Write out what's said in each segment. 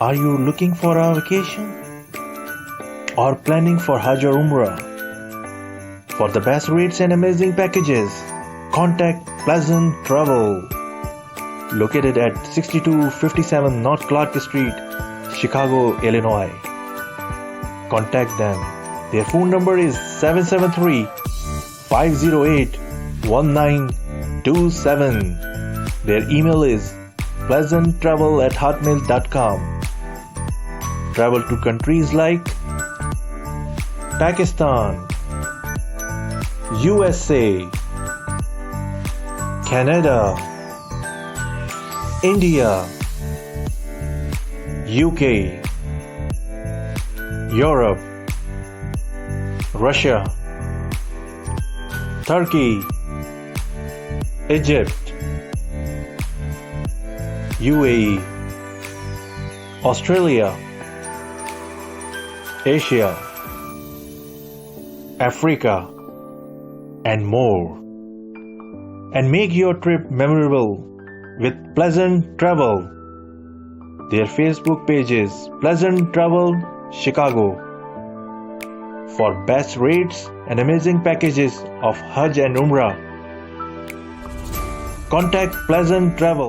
Are you looking for a vacation or planning for Hajj or Umrah? For the best rates and amazing packages, contact Pleasant Travel, located at 6257 North Clark Street, Chicago, Illinois. Contact them. Their phone number is 773-508-1927. Their email is pleasanttravel@hotmail.com. Travel to countries like Pakistan, USA, Canada, India, UK, Europe, Russia, Turkey, Egypt, UAE, Australia, Asia, Africa, and more. And make your trip memorable with Pleasant Travel. Their Facebook page is Pleasant Travel Chicago. For best rates and amazing packages of Hajj and Umrah, contact Pleasant Travel.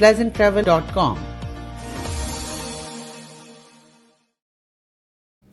pleasanttravel.com।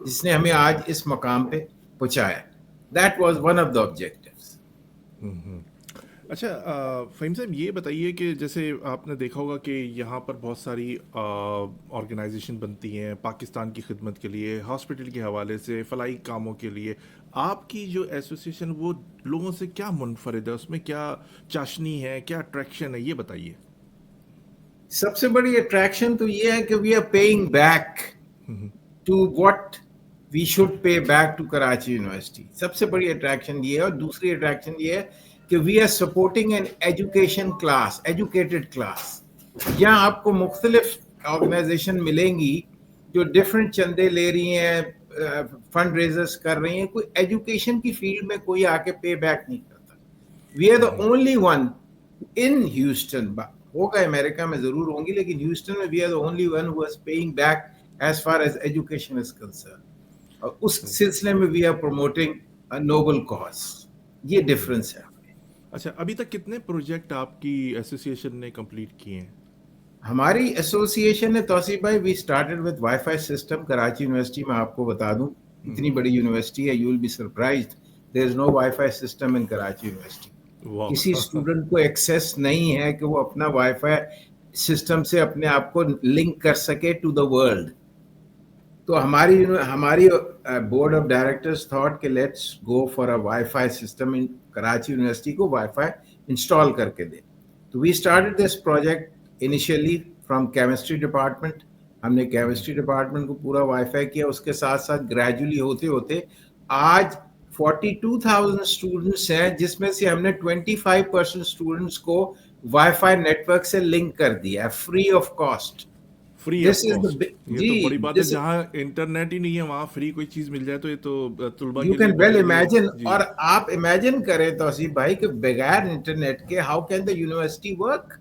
جس نے ہمیں آج اس مقام پہ پہنچایا. That was one of the objectives. اچھا فہیم صاحب یہ بتائیے کہ جیسے آپ نے دیکھا ہوگا کہ یہاں پر بہت ساری آرگنائزیشن بنتی ہیں پاکستان کی خدمت کے لیے، ہاسپٹل کے حوالے سے، فلاحی کاموں کے لیے. آپ کی جو ایسوسیشن وہ لوگوں سے کیا منفرد ہے، اس میں کیا چاشنی ہے، کیا اٹریکشن ہے، یہ بتائیے. سب سے بڑی اٹریکشن تو یہ ہے کہ we are paying back to what we should pay back to Karachi university. سب سے بڑی اٹریکشن یہ ہے. اور دوسری اٹریکشن یہ ہے کہ we are supporting an education class, educated class. یہاں آپ کو مختلف آرگنائزیشن ملیں گی جو ڈفرینٹ چندے لے رہی ہیں، فنڈ ریزرز کر رہی ہیں. کوئی ایجوکیشن کی فیلڈ میں کوئی آ کے پے بیک نہیں کرتا. We are the only one in Houston. ہوگا امریکہ میں ضرور ہوں گی، لیکن ہیوسٹن میں we are the only one who is paying back as far as education is concerned. اور اس سلسلے میں we are promoting a noble cause. یہ ڈفرینس ہے. اچھا ابھی تک کتنے پروجیکٹ آپ کی ایسوسیشن نے کمپلیٹ کیے ہیں؟ ہماری ایسوسیشن نے توصیف بھائی we started with wifi system. Karachi university میں آپ کو بتا دوں اتنی بڑی یونیورسٹی ہے، you will be surprised there is no wifi system in Karachi university. کسی اسٹوڈنٹ کو ایکسیس نہیں ہے کہ وہ اپنا وائی فائی سسٹم سے اپنے آپ کو لنک کر سکے ٹو دا ورلڈ. تو ہماری بورڈ آف ڈائریکٹرز تھاٹ کہ let's go for a wifi system in Karachi university کو وائی فائی انسٹال کر کے دیں. تو we started this project initially from chemistry department. ہم نے کیمسٹری ڈپارٹمنٹ کو پورا وائی فائی کیا. اس کے ساتھ ساتھ گریجولی ہوتے ہوتے آج 42,000 اسٹوڈنٹس ہیں، جس میں سے ہم نے 25% اسٹوڈنٹس کو وائی فائی نیٹ ورک سے لنک کر دیا ہے free of cost. Free of cost. یہ تو بڑی بات ہے، جہاں انٹرنیٹ ہی نہیں ہے وہاں فری کوئی چیز مل جائے تو یہ تو طلباء کے لیے یو کین ویل امیجن. اور آپ امیجن کریں توصیف بھائی کہ بغیر انٹرنیٹ کے how can the university work.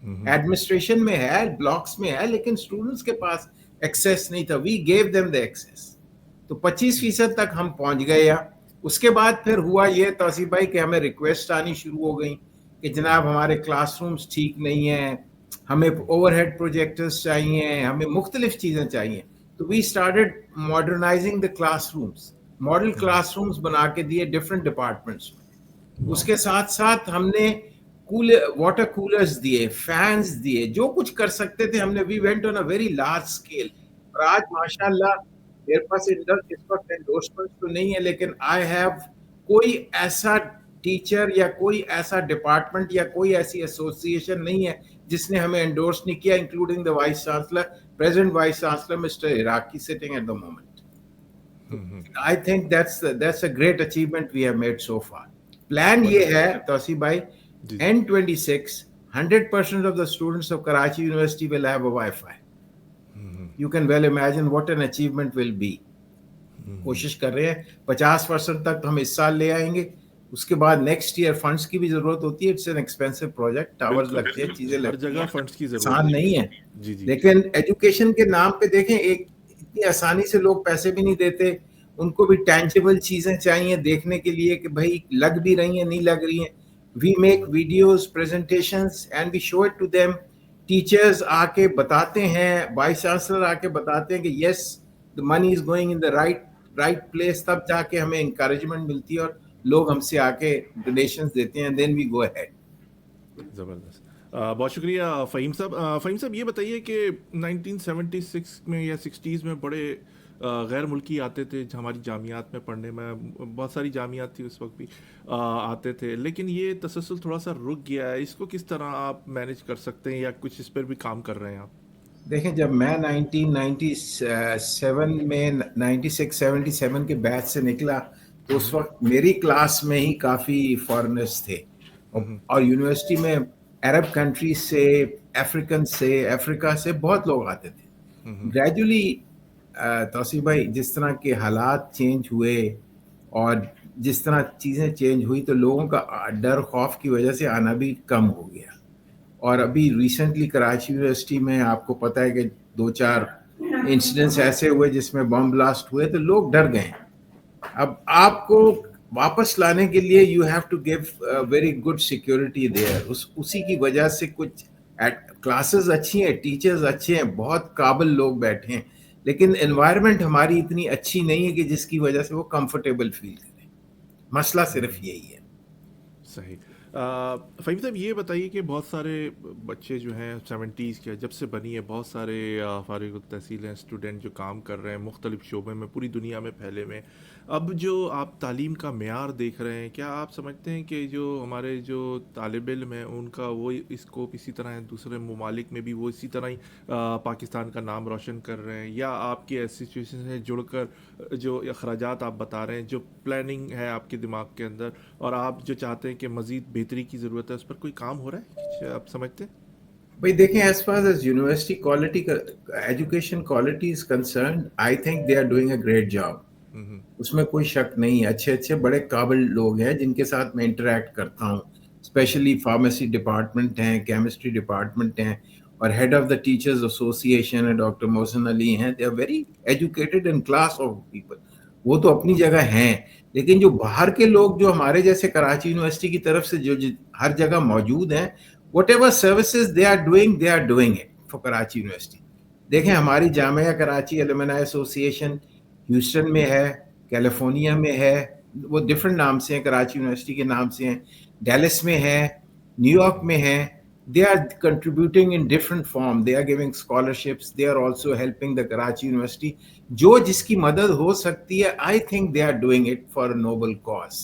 Administration میں ہے، بلاکس میں ہے، لیکن اسٹوڈنٹس کے پاس ایکسیس نہیں تھا. وی گیو دیم دا ایکسیس. تو 25% تک ہم پہنچ گئے. اس کے بعد پھر ہوا یہ توصیف بھائی کہ ہمیں ریکویسٹ آنی شروع ہو گئی کہ جناب ہمارے کلاس رومس ٹھیک نہیں ہیں، ہمیں اوور ہیڈ پروجیکٹرز چاہیے، ہمیں مختلف چیزیں چاہیے. تو we started modernizing the classrooms. Model classrooms بنا کے دیے ڈفرینٹ ڈپارٹمنٹس میں. اس کے ساتھ ساتھ ہم نے واٹر کولرز دیے، فینس دیے، جو کچھ کر سکتے تھے ہم نے. We went on a very large scale. اور آج ماشاء اللہ میرے پاس اس وقت انڈورسمنٹ تو نہیں ہے، لیکن آئی ہیو کوئی ایسا ٹیچر یا کوئی ایسا ڈپارٹمنٹ یا کوئی ایسی ایسوسیشن نہیں ہے جس نے ہمیں انڈورس نہیں کیا، including the vice chancellor, present vice chancellor mister Iraqi sitting at the moment. I think that's a great achievement we have made so far. Plan یہ ہے توصیف بھائی N26 100% of the students of Karachi University will have a Wi-Fi. You can well imagine what an achievement will be. کوشش کر رہے ہیں 50% تک ہم اس سال لے آئیں گے. اس کے بعد نیکسٹ ایئر فنڈس کی بھی ضرورت ہوتی ہے. It's an expensive project. Towers لگتے ہیں، چیزیں لگتی ہیں، فنڈس کی ضرورت آسان نہیں ہے. لیکن ایجوکیشن کے نام پہ دیکھیں ایک اتنی آسانی سے لوگ پیسے بھی نہیں دیتے. ان کو بھی ٹینجیبل چیزیں چاہیے دیکھنے کے لیے کہ بھائی لگ بھی رہی ہیں نہیں لگ رہی ہیں. We make videos presentations and we show it to them. Teachers آ کے بتاتے ہیں، وائس چانسلر آ کے بتاتے ہیں کہ yes the money is going in the right place. تب جا کے ہمیں انکریجمنٹ ملتی ہے اور لوگ ہم سے آ کے ڈونیشنز دیتے ہیں. دین وی گو اہیڈ. زبردست. بہت شکریہ فہیم صاحب. فہیم صاحب یہ بتائیے کہ 1976 میں یا 60s میں بڑے غیر ملکی آتے تھے ہماری جامعات میں پڑھنے میں. بہت ساری جامعات تھی اس وقت بھی آتے تھے، لیکن یہ تسلسل تھوڑا سا رک گیا ہے. اس کو کس طرح آپ مینیج کر سکتے ہیں یا کچھ اس پر بھی کام کر رہے ہیں آپ؟ دیکھیں جب میں 1997 میں 96-77 کے بیچ سے نکلا تو اس وقت میری کلاس میں ہی کافی فارنرز تھے. اور یونیورسٹی میں عرب کنٹریز سے، افریقن سے، افریقہ سے بہت لوگ آتے تھے. گریجولی توصیف بھائی جس طرح کے حالات چینج ہوئے اور جس طرح چیزیں چینج ہوئی تو لوگوں کا ڈر خوف کی وجہ سے آنا بھی کم ہو گیا. اور ابھی ریسنٹلی کراچی یونیورسٹی میں آپ کو پتہ ہے کہ 2-4 انسیڈنٹس ایسے ہوئے جس میں بم بلاسٹ ہوئے تو لوگ ڈر گئے. اب آپ کو واپس لانے کے لیے you have to give very good security there. اسی کی وجہ سے کچھ کلاسز اچھی ہیں، ٹیچرز اچھے ہیں، بہت قابل لوگ بیٹھے ہیں، لیکن انوائرمنٹ ہماری اتنی اچھی نہیں ہے کہ جس کی وجہ سے وہ کمفرٹیبل فیل کریں. مسئلہ صرف یہی ہے. صحیح. فہیم صاحب یہ بتائیے کہ بہت سارے بچے جو ہیں 70s کے جب سے بنی ہے، بہت سارے فارغ التحصیل ہیں اسٹوڈنٹ جو کام کر رہے ہیں مختلف شعبے میں پوری دنیا میں پھیلے ہوئے. اب جو آپ تعلیم کا معیار دیکھ رہے ہیں، کیا آپ سمجھتے ہیں کہ جو ہمارے جو طالب علم ہیں ان کا وہ اسکوپ اسی طرح ہے دوسرے ممالک میں بھی وہ اسی طرح ہی پاکستان کا نام روشن کر رہے ہیں، یا آپ کی ایسی سچویشن سے جڑ کر جو اخراجات آپ بتا رہے ہیں، جو پلاننگ ہے آپ کے دماغ کے اندر اور آپ جو چاہتے ہیں کہ مزید بہتری کی ضرورت ہے، اس پر کوئی کام ہو رہا ہے کچھ آپ سمجھتے ہیں؟ بھائی دیکھیں, as far as university quality education quality is concerned, I think they are doing a great job. اس میں کوئی شک نہیں ہے. اچھے اچھے بڑے قابل لوگ ہیں جن کے ساتھ میں انٹریکٹ کرتا ہوں, اسپیشلی فارمیسی ڈپارٹمنٹ ہیں, کیمسٹری ڈپارٹمنٹ ہیں, اور head of the teachers association ہے ڈاکٹر محسن علی ہیں. They are very educated and class of people. وہ تو اپنی جگہ ہیں, لیکن جو باہر کے لوگ جو ہمارے جیسے کراچی یونیورسٹی کی طرف سے جو ہر جگہ موجود ہیں, whatever services they are doing it for Karachi university. دیکھیں ہماری جامعہ کراچی الومنائی ایسوسیشن ہیوسٹن میں ہے, کیلیفورنیا میں ہے, وہ ڈفرینٹ نام سے ہیں, کراچی یونیورسٹی کے نام سے ہیں, ڈیلس میں ہے, نیو یارک میں ہے. They are contributing in different form. They are giving scholarships. They are also helping the Karachi University. جو جس کی مدد ہو سکتی ہے, I think they are doing it for a noble cause.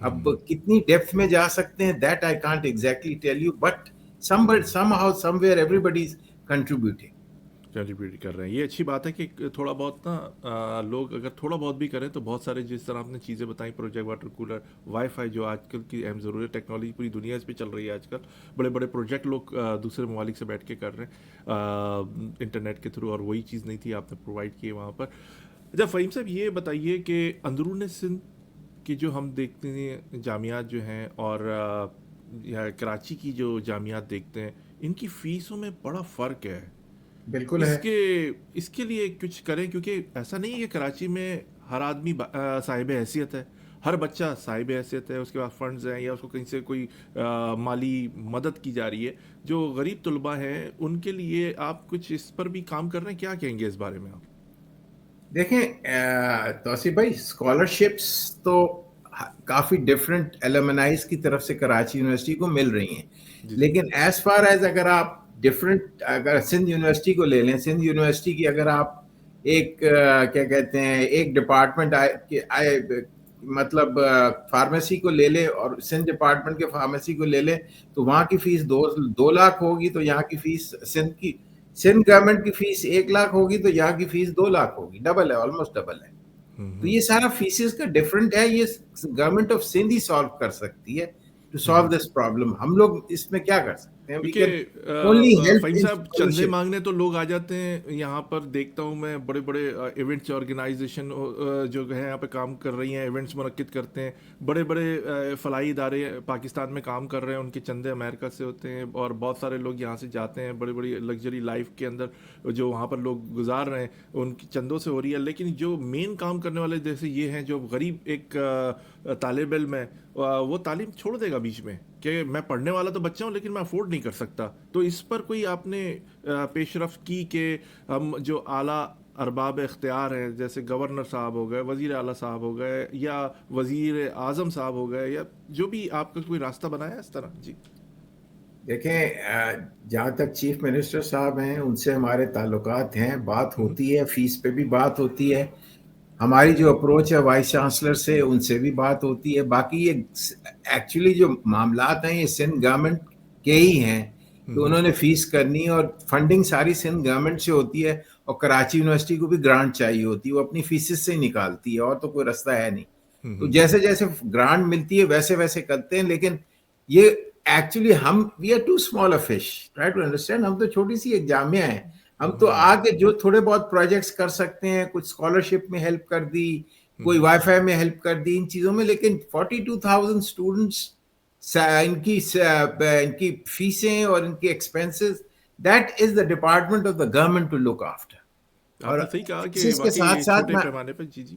اب کتنی ڈیپتھ میں جا سکتے ہیں, that I can't exactly tell you, but somehow somewhere everybody is contributing. Contribute کر رہے ہیں. یہ اچھی بات ہے کہ تھوڑا بہت نا لوگ اگر تھوڑا بہت بھی کریں تو بہت سارے جس طرح آپ نے چیزیں بتائیں, project water cooler, wi fi جو آج کل کی اہم ضرورت, ٹیکنالوجی پوری دنیا اس پہ چل رہی ہے آج کل, بڑے بڑے پروجیکٹ لوگ دوسرے ممالک سے بیٹھ کے کر رہے ہیں انٹرنیٹ کے تھرو, اور وہی چیز نہیں تھی آپ نے پرووائڈ کی وہاں پر. اچھا فہیم صاحب یہ بتائیے کہ اندرون سندھ کی جو ہم دیکھتے ہیں جامعات جو ہیں اور کراچی کی جو جامعات دیکھتے ہیں, ان کی فیسوں میں بڑا فرق ہے. بالکل ہے. اس کے لیے کچھ کریں, کیونکہ ایسا نہیں ہے کہ کراچی میں ہر آدمی صاحب حیثیت ہے, ہر بچہ صاحب حیثیت ہے, اس کے پاس فنڈز ہیں یا اس کو کہیں سے کوئی مالی مدد کی جا رہی ہے. جو غریب طلباء ہیں ان کے لیے آپ کچھ اس پر بھی کام کر رہے ہیں, کیا کہیں گے اس بارے میں آپ؟ دیکھیں توصیف بھائی, اسکالرشپس تو کافی ڈفرینٹ ایلومنائز کی طرف سے کراچی یونیورسٹی کو مل رہی ہیں, لیکن ایز فار ایز اگر آپ ڈفرینٹ اگر سندھ یونیورسٹی کو لے لیں, سندھ یونیورسٹی کی اگر آپ ایک کیا کہتے ہیں ایک ڈپارٹمنٹ مطلب فارمیسی کو لے لے اور سندھ ڈپارٹمنٹ کے فارمیسی کو لے لے, تو وہاں کی فیس 2 لاکھ ہوگی, تو یہاں کی فیس سندھ گورنمنٹ کی فیس 1 لاکھ ہوگی, تو یہاں کی فیس 2 لاکھ ہوگی. ڈبل ہے, آلموسٹ ڈبل ہے. تو یہ سارا فیسز کا ڈفرنٹ ہے. یہ government of Sindh he solve کر سکتی ہے ٹو سالو دس پرابلم. ہم لوگ اس میں کیا کر سکتے ہیں؟ فہیم صاحب چندے مانگنے تو لوگ آ جاتے ہیں یہاں پر, دیکھتا ہوں میں بڑے بڑے ایونٹس آرگنائزیشن جو ہے یہاں پہ کام کر رہی ہیں, ایونٹس منعقد کرتے ہیں, بڑے بڑے فلاحی ادارے پاکستان میں کام کر رہے ہیں, ان کے چندے امریکہ سے ہوتے ہیں, اور بہت سارے لوگ یہاں سے جاتے ہیں, بڑی بڑی لگژری لائف کے اندر جو وہاں پر لوگ گزار رہے ہیں ان کی چندوں سے ہو رہی ہے. لیکن جو مین کام کرنے والے جیسے یہ ہیں, جو غریب ایک طالب علم ہے, وہ تعلیم چھوڑ دے گا بیچ میں کہ میں پڑھنے والا تو بچہ ہوں لیکن میں افورڈ نہیں کر سکتا. تو اس پر کوئی آپ نے پیش رفت کی کہ ہم جو اعلیٰ ارباب اختیار ہیں, جیسے گورنر صاحب ہو گئے, وزیر اعلیٰ صاحب ہو گئے, یا وزیر اعظم صاحب ہو گئے, یا جو بھی آپ کا کوئی راستہ بنایا اس طرح؟ جی دیکھیں, جہاں تک چیف منسٹر صاحب ہیں ان سے ہمارے تعلقات ہیں, بات ہوتی ہے, فیس پہ بھی بات ہوتی ہے. ہماری جو اپروچ ہے وائس چانسلر سے, ان سے بھی بات ہوتی ہے. باقی یہ ایکچولی جو معاملات ہیں یہ سندھ گورنمنٹ کے ہی ہیں کہ انہوں نے فیس کرنی, اور فنڈنگ ساری سندھ گورنمنٹ سے ہوتی ہے, اور کراچی یونیورسٹی کو بھی گرانٹ چاہیے ہوتی ہے, وہ اپنی فیسز سے ہی نکالتی ہے, اور تو کوئی رستہ ہے نہیں. تو جیسے جیسے گرانٹ ملتی ہے ویسے ویسے کرتے ہیں. لیکن یہ ایکچولی ہم we are too small a fish, try to understand. ہم تو چھوٹی سی ایک جامعہ ہے, ہم تو آگے جو تھوڑے بہت پروجیکٹس کر سکتے ہیں, کچھ اسکالرشپ میں ہیلپ کر دی, کوئی وائی فائی میں ہیلپ کر دی, ان چیزوں میں. لیکن 42,000 اسٹوڈنٹس, ان کی فیسیں اور ان کی expenses, that is the department of the government to look after. آپ نے صحیح کہا کہ واقعی چھوٹے پیمانے پہ. جی جی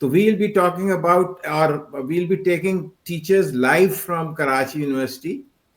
So we'll be talking about, or we'll be taking teachers live from Karachi University,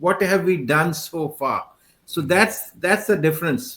what have we done so far. So that's the difference.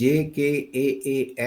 jkaah.org,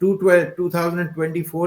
2024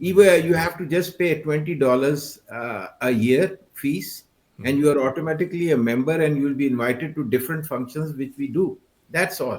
you have to just pay $20 a year fees, and you are automatically a member, and you'll be invited to different functions which we do. That's all.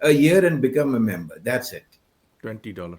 a year and become a member. That's it. $20।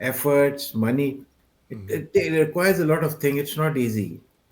efforts, money. It requires a lot of things. It's not easy.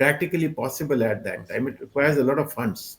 practically possible at that time. It requires a lot of funds.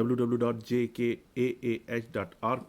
www.jkaah.org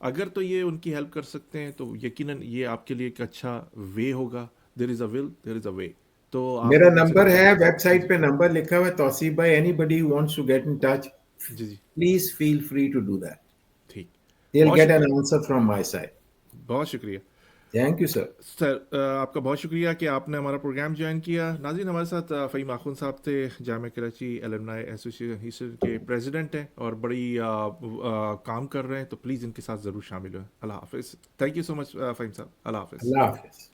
اگر تو یہ ان کی help کر سکتے ہیں تو یقیناً یہ آپ کے لیے ایک اچھا وے ہوگا. دیر از اے ول, دیر از اے وے. تو آپ میرا لوگ ان سے نمبر ہے رابطہ- ویب سائٹ پہ نمبر لکھا ہوا ہے توصیف بھائی anybody wants to get in touch جی جی please feel free to do that ٹھیک. دے ول بہت گیٹ این شکریہ, آنسر فرام مائی سائڈ بہت شکریہ تھینک یو سر سر. آپ کا بہت شکریہ کہ آپ نے ہمارا پروگرام جوائن کیا. ناظرین, ہمارے ساتھ فہیم آخوند صاحب تھے, جامعہ کراچی ایلمنائی ایسوسیشن کے پریزیڈنٹ ہیں اور بڑی کام کر رہے ہیں, تو پلیز ان کے ساتھ ضرور شامل ہوئیں. اللہ حافظ. تھینک یو سو مچ فہیم صاحب. اللہ حافظ. اللہ حافظ.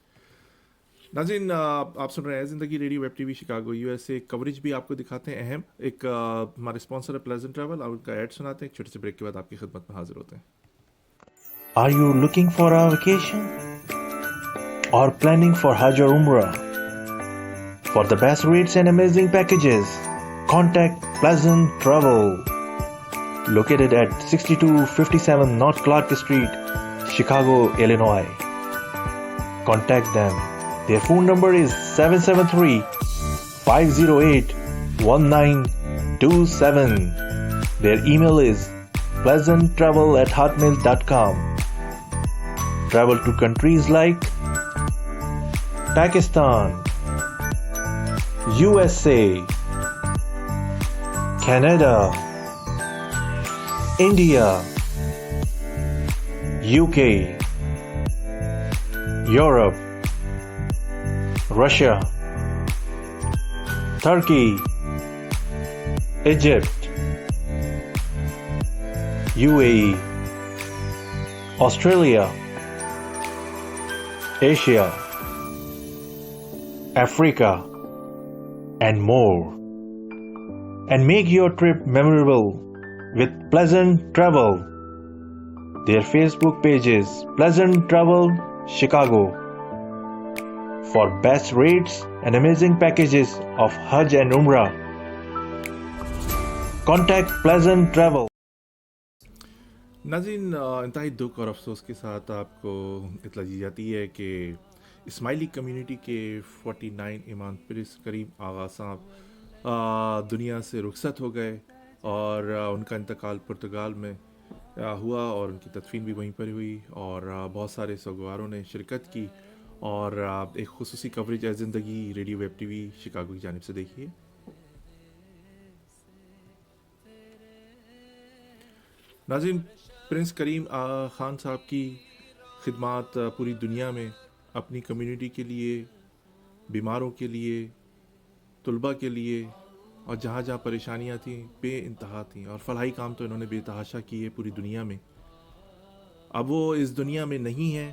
ناظرین, آپ سن رہے ہیں زندگی radio web T V Chicago U S A. Coverage بھی آپ کو دکھاتے ہیں اہم. ایک ہمارے اسپانسر ہے پلیزنٹ ٹریول, اور ان کا ایڈ سناتے ہیں. ایک چھوٹے سے بریک کے بعد آپ کی خدمت میں حاضر ہوتے ہیں. Are you looking for a vacation or planning for Hajj or Umrah? For the best rates and amazing packages, contact Pleasant Travel. Located at 6257 North Clark Street, Chicago, Illinois. Contact them. Their phone number is 773-508-1927. Their email is pleasanttravel@hotmail.com. Travel to countries like Pakistan, USA, Canada, India, UK, Europe, Russia, Turkey, Egypt, UAE, Australia, Asia, Africa, and more. And make your trip memorable with Pleasant Travel. Their Facebook page is Pleasant Travel Chicago. For best rates and amazing packages of Hajj and Umrah, contact Pleasant Travel. ناظرین, انتہائی دکھ اور افسوس کے ساتھ آپ کو اطلاع دی جاتی ہے کہ اسماعیلی کمیونٹی کے 49 امام پرنس کریم آغا صاحب دنیا سے رخصت ہو گئے, اور ان کا انتقال پرتگال میں ہوا, اور ان کی تدفین بھی وہیں پر ہوئی, اور بہت سارے سوگواروں نے شرکت کی, اور ایک خصوصی کوریج ہے زندگی radio web T V Chicago کی جانب سے دیکھیے. ناظرین, پرنس کریم آغا خان صاحب کی خدمات پوری دنیا میں اپنی کمیونٹی کے لیے, بیماروں کے لیے, طلباء کے لیے, اور جہاں جہاں پریشانیاں تھیں بے انتہا تھیں, اور فلاحی کام تو انہوں نے بے تحاشا کیے پوری دنیا میں. اب وہ اس دنیا میں نہیں ہیں.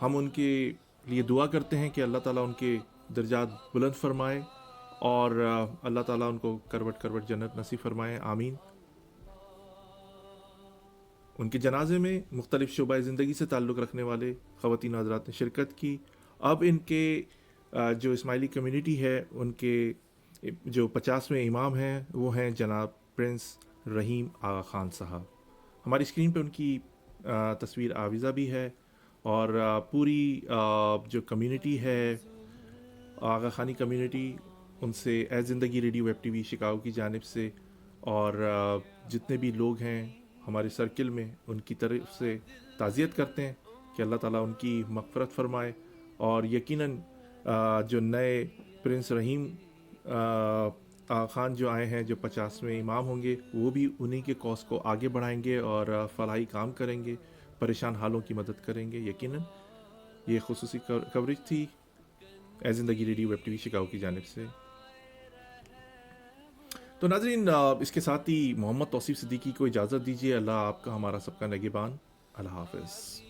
ہم ان کے لیے دعا کرتے ہیں کہ اللہ تعالیٰ ان کے درجات بلند فرمائے, اور اللہ تعالیٰ ان کو کروٹ کروٹ جنت نصیب فرمائے. آمین. ان کے جنازے میں مختلف شعبۂ زندگی سے تعلق رکھنے والے خواتین حضرات نے شرکت کی. اب ان کے جو اسماعیلی کمیونٹی ہے, ان کے جو 50ویں امام ہیں وہ ہیں جناب پرنس رحیم آغا خان صاحب. ہماری اسکرین پہ ان کی تصویر آویزہ بھی ہے, اور پوری جو کمیونٹی ہے آغا خانی کمیونٹی, ان سے اے زندگی radio web T V Chicago کی جانب سے, اور جتنے بھی لوگ ہیں ہمارے سرکل میں, ان کی طرف سے تعزیت کرتے ہیں کہ اللہ تعالیٰ ان کی مغفرت فرمائے. اور یقیناً جو نئے پرنس رحیم آغا خان جو آئے ہیں, جو 50ویں امام ہوں گے, وہ بھی انہی کے کاز کو آگے بڑھائیں گے اور فلاحی کام کریں گے, پریشان حالوں کی مدد کریں گے. یقیناً یہ خصوصی کوریج تھی اے زندگی radio web T V Chicago کی جانب سے. تو ناظرین, اس کے ساتھ ہی محمد توصیف صدیقی کو اجازت دیجیے. اللہ آپ کا ہمارا سب کا نگہبان. اللہ حافظ.